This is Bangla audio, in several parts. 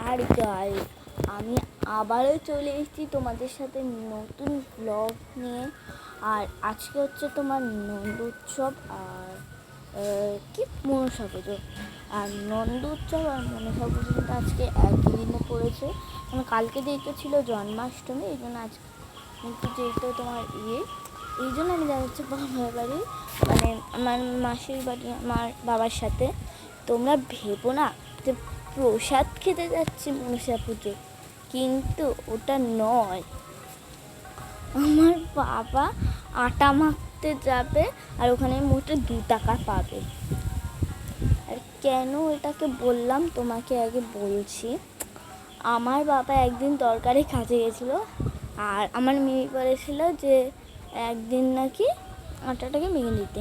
আর গাইস, আমি আবারও চলে এসেছি তোমাদের সাথে নতুন ব্লগ নিয়ে। আর আজকে হচ্ছে তোমার নন্দ উৎসব আর কি মনসা পুজো। আর নন্দ উৎসব আর মনসা পুজো কিন্তু আজকে একই দিনে পড়েছে। মানে কালকে যেহেতু ছিল জন্মাষ্টমী, এই জন্য আজকে কিন্তু যেহেতু তোমার এই জন্য আমি যাচ্ছি বাবার বাড়ি, মানে আমার মাসির বাড়ি আমার বাবার সাথে। তোমরা ভেবো না যে প্রসাদ খেতে যাচ্ছি মনসা পুজো, কিন্তু ওটা নয়। আমার বাবা আটা মাখতে যাবে আর ওখানে মোটে 2 টাকা পাবে। আর কেন এটাকে বললাম তোমাকে আগে বলছি। আমার বাবা একদিন তরকারি কাজে গেছিলো, আর আমার মেয়ে বলেছিল যে একদিন নাকি আটাটাকে মেখে দিতে।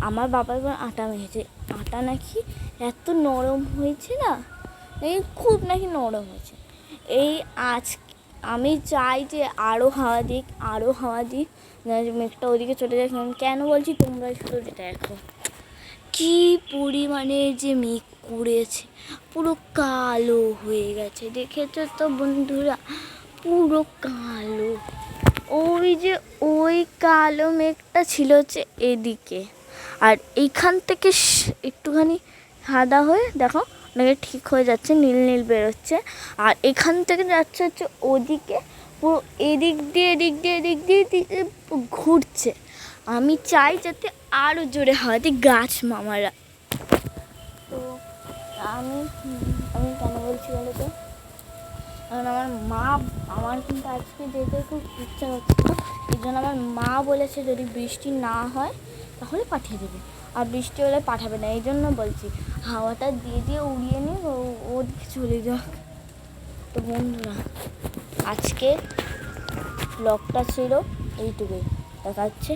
আমার বাবা এবার আটা মেখেছে, আটা নাকি এত নরম হয়েছে না, এই খুব নাকি নরম হয়েছে। এই আজ আমি চাই যে আরও হাওয়া দিক, আরও হাওয়া দিক, মেঘটা ওদিকে চলে যায়। কেন বলছি তোমরা শুধু দেখো কি পরিমাণে যে মেঘ করেছে, পুরো কালো হয়ে গেছে। দেখেছো তো বন্ধুরা, পুরো কালো। ওই যে ওই কালো মেঘটা ছিল হচ্ছে এদিকে, আর এইখান থেকে একটুখানি সাদা হয়ে দেখো ওটাকে ঠিক হয়ে যাচ্ছে, নীল নীল বেরোচ্ছে। আর এখান থেকে যাচ্ছে হচ্ছে ওদিকে, পুরো এদিক দিয়ে এদিক দিয়ে এদিক দিয়ে এদিকে ঘুরছে। আমি চাই যাতে আরও জোরে হাওয়া দিই গাছ মামারা। তো আমি আমি কেন বলছি বলো তো, কারণ আমার কিন্তু আজকে যেতে খুব ইচ্ছা হচ্ছে না। এই জন্য আমার মা বলেছে যদি বৃষ্টি না হয় তাহলে পাঠিয়ে দেবে, আর বৃষ্টি হলে পাঠাবে না। এই জন্য বলছি হাওয়াটা দিয়ে দিয়ে উড়িয়ে নিয়ে ওদিকে চলে যাক। তো বন্ধুরা, আজকে ব্লগটা ছিল এইটুকুই। দেখা হচ্ছে